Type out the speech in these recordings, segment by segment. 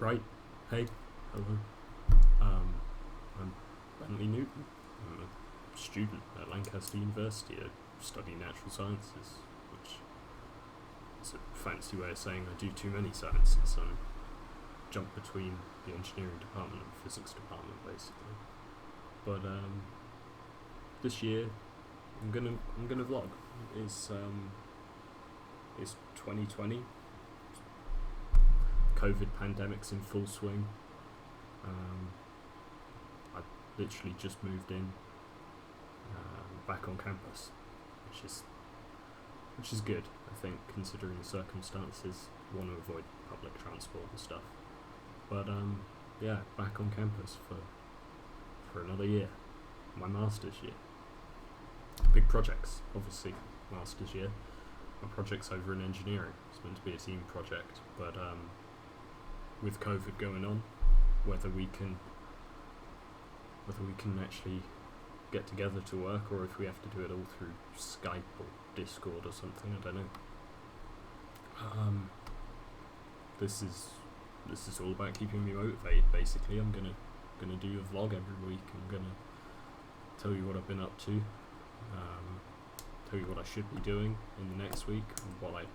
Right. Hey. Hello. I'm Bentley Newton. I'm a student at Lancaster University. I study natural sciences, which is a fancy way of saying I do too many sciences. I jump between the engineering department and physics department, basically. But this year I'm gonna vlog. It's 2020. COVID pandemic's in full swing. I literally just moved in back on campus, which is good. I think, considering the circumstances. Want to avoid public transport and stuff. But yeah, back on campus for another year, my master's year. Big projects, obviously. Master's year. My project's over in engineering. It's meant to be a team project, but with COVID going on, whether we can actually get together to work, or if we have to do it all through Skype or Discord or something, I don't know. This is all about keeping me motivated. Basically, I'm gonna do a vlog every week. I'm gonna tell you what I've been up to, tell you what I should be doing in the next week, and what I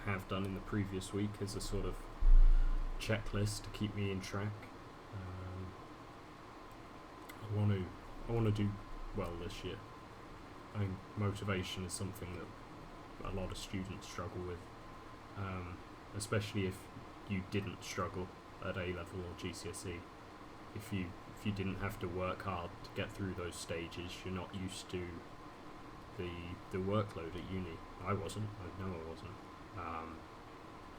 have done in the previous week as a sort of checklist to keep me in track. I want to do well this year. I think motivation is something that a lot of students struggle with, especially if you didn't struggle at A level or GCSE. If you didn't have to work hard to get through those stages, you're not used to the workload at uni. I wasn't. I know I wasn't.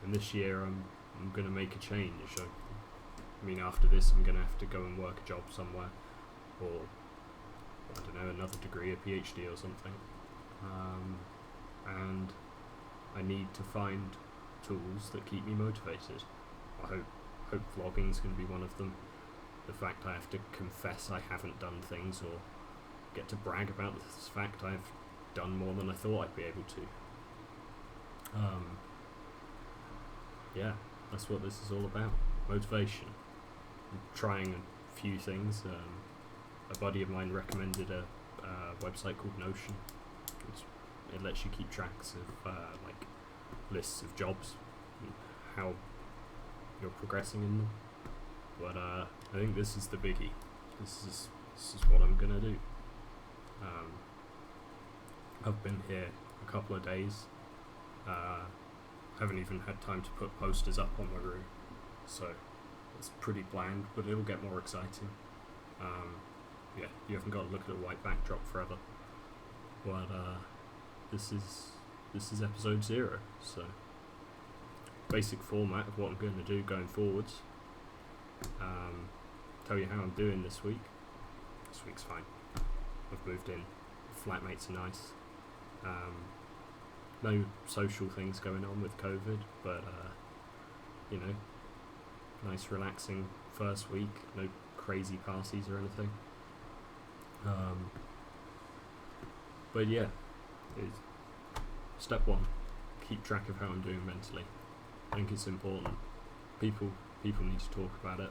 And this year I'm going to make a change. I mean, after this I'm going to have to go and work a job somewhere, or I don't know, another degree, a PhD or something. And I need to find tools that keep me motivated. I hope vlogging's going to be one of them. The fact I have to confess I haven't done things, or get to brag about this fact I've done more than I thought I'd be able to. Yeah, that's what this is all about. Motivation. I'm trying a few things. A buddy of mine recommended a website called Notion. It lets you keep tracks of like lists of jobs and how you're progressing in them. But I think this is the biggie. This is what I'm gonna do. I've been here a couple of days. Haven't even had time to put posters up on my room, so it's pretty bland, but it'll get more exciting. Yeah, you haven't got to look at a white backdrop forever. But this is episode 0, so basic format of what I'm going to do going forwards. Tell you how I'm doing this week. This week's fine. I've moved in. Flatmates are nice. No social things going on with COVID, but you know, nice relaxing first week. No crazy parties or anything. But yeah, step 1, keep track of how I'm doing mentally. I think it's important. People need to talk about it.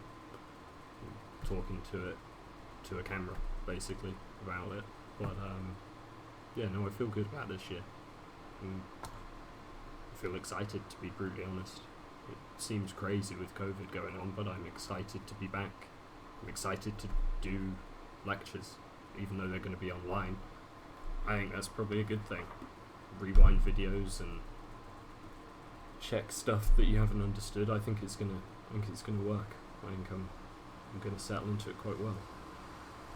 Talking to a camera, basically, about it. But yeah, no, I feel good about this year. I feel excited, to be brutally honest. It seems crazy with COVID going on, but I'm excited to be back. I'm excited to do lectures, even though they're going to be online. I think that's probably a good thing. Rewind videos and check stuff that you haven't understood. I think it's gonna work. I think I'm gonna settle into it quite well.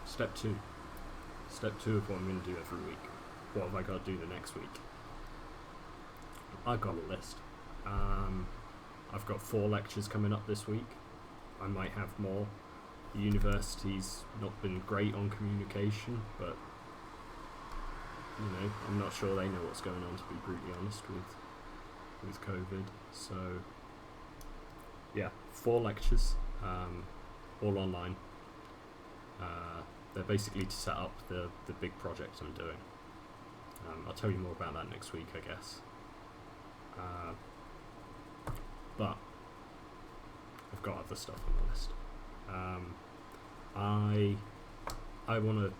Step 2 of what I'm gonna do every week. What have I got to do the next week? I've got a list. I've got 4 lectures coming up this week. I might have more. The university's not been great on communication, but you know, I'm not sure they know what's going on, to be brutally honest, with COVID. So yeah, 4 lectures, all online. They're basically to set up the big project I'm doing. I'll tell you more about that next week, I guess. But I've got other stuff on the list. I want to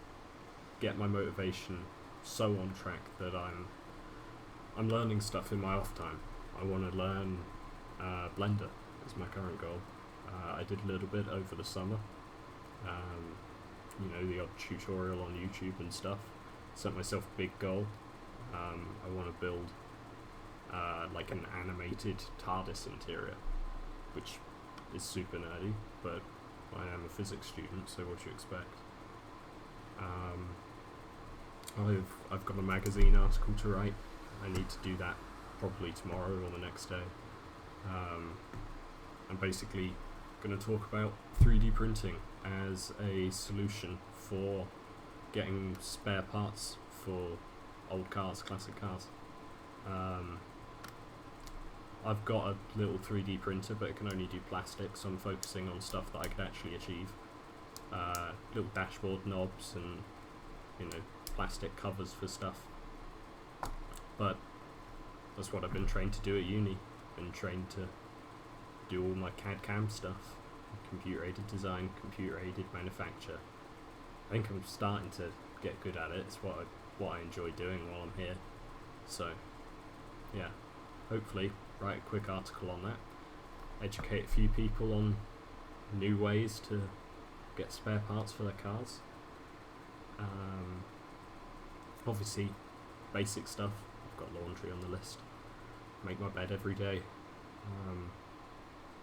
get my motivation so on track that I'm learning stuff in my off time. I want to learn Blender is my current goal. I did a little bit over the summer. The odd tutorial on YouTube and stuff. Set myself a big goal. I want to build like an animated TARDIS interior, which is super nerdy, but I am a physics student, so what do you expect? I've got a magazine article to write. I need to do that probably tomorrow or the next day. I'm basically going to talk about 3D printing as a solution for getting spare parts for old cars, classic cars. I've got a little 3D printer, but it can only do plastic, so I'm focusing on stuff that I could actually achieve. Little dashboard knobs and, plastic covers for stuff. But that's what I've been trained to do at uni. Been trained to do all my CAD/CAM stuff, computer-aided design, computer-aided manufacture. I think I'm starting to get good at it. It's what I enjoy doing while I'm here. So, yeah, hopefully write a quick article on that, educate a few people on new ways to get spare parts for their cars. Obviously, basic stuff. I've got laundry on the list. Make my bed every day.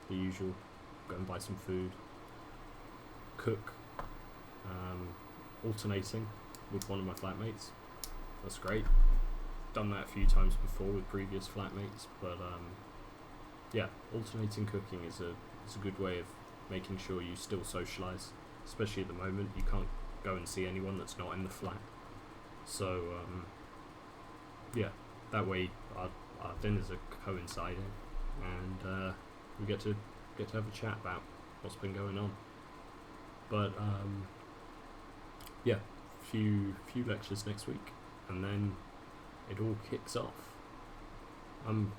The usual. Go and buy some food. Cook. Alternating with one of my flatmates. That's great. Done that a few times before with previous flatmates, but yeah, alternating cooking is a good way of making sure you still socialise, especially at the moment. You can't go and see anyone that's not in the flat, so yeah, that way our dinners are coinciding, and we get to have a chat about what's been going on. But yeah, few lectures next week, and then it all kicks off. I'm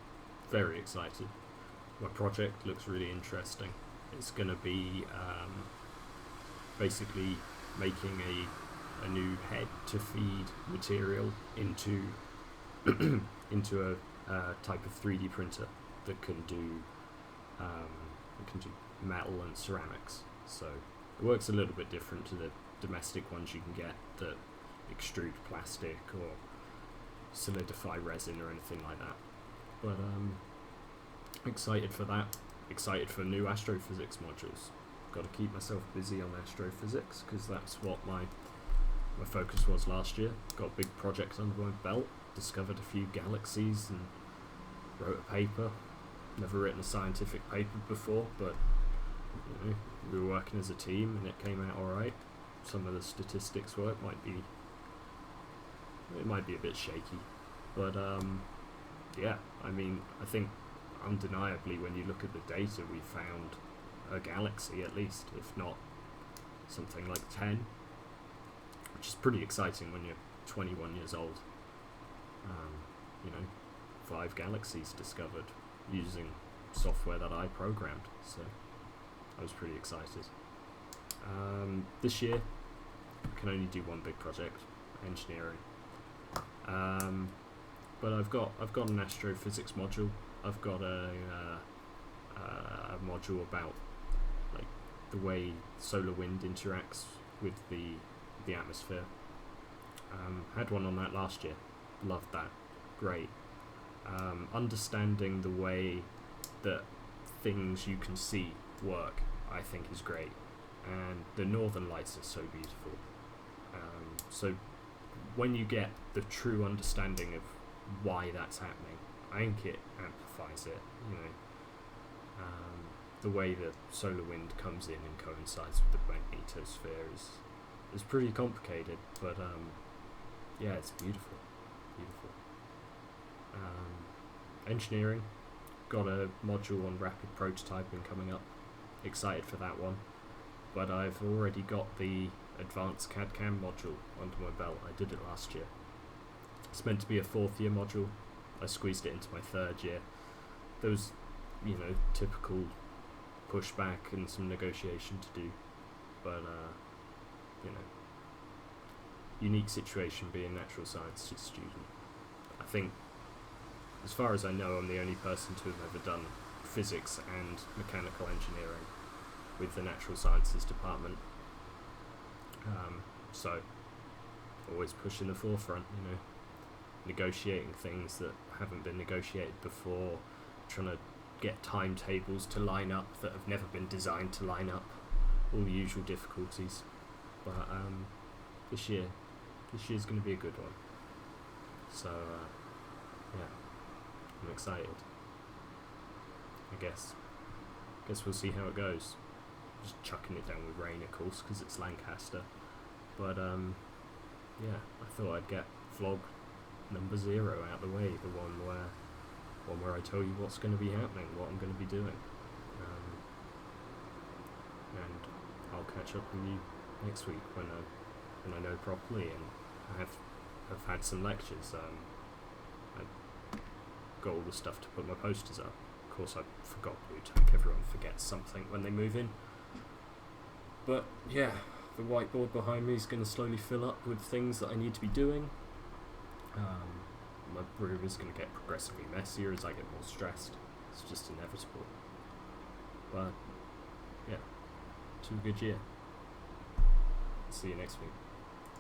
very excited. My project looks really interesting. It's going to be basically making a new head to feed material into into a type of 3D printer that can do metal and ceramics. So it works a little bit different to the domestic ones you can get that extrude plastic or solidify resin or anything like that. But excited for that. Excited for new astrophysics modules. Got to keep myself busy on astrophysics because that's what my focus was last year. Got a big project under my belt. Discovered a few galaxies and wrote a paper. Never written a scientific paper before, but we were working as a team and it came out alright. Some of the statistics work might be a bit shaky, but yeah, I mean, I think undeniably when you look at the data, we found a galaxy at least, if not something like 10, which is pretty exciting when you're 21 years old. 5 galaxies discovered using software that I programmed, so I was pretty excited. This year I can only do one big project, engineering. But I've got an astrophysics module. I've got a module about like the way solar wind interacts with the atmosphere. Had one on that last year. Loved that. Great. Understanding the way that things you can see work, I think, is great. And the northern lights are so beautiful. So when you get the true understanding of why that's happening, I think it amplifies it. The way that solar wind comes in and coincides with the magnetosphere is pretty complicated, but yeah, it's beautiful. Engineering, got a module on rapid prototyping coming up. Excited for that one, but I've already got the advanced CAD/CAM module under my belt. I did it last year. It's meant to be a 4th year module. I squeezed it into my 3rd year. Those, typical pushback and some negotiation to do, but you know, unique situation being natural sciences student. I think, as far as I know, I'm the only person to have ever done physics and mechanical engineering with the natural sciences department. So always pushing the forefront, you know, negotiating things that haven't been negotiated before, trying to get timetables to line up that have never been designed to line up, all the usual difficulties. But this year's going to be a good one. So yeah, I'm excited. I guess we'll see how it goes. Just chucking it down with rain, of course, because it's Lancaster. But yeah, I thought I'd get vlog number 0 out the way, the one where I tell you what's going to be happening, what I'm going to be doing, and I'll catch up with you next week when I know properly, and I have had some lectures. I got all the stuff to put my posters up. Of course, I forgot blue tack. Everyone forgets something when they move in. But yeah, the whiteboard behind me is going to slowly fill up with things that I need to be doing. My room is going to get progressively messier as I get more stressed. It's just inevitable. But yeah, 2 good year. See you next week.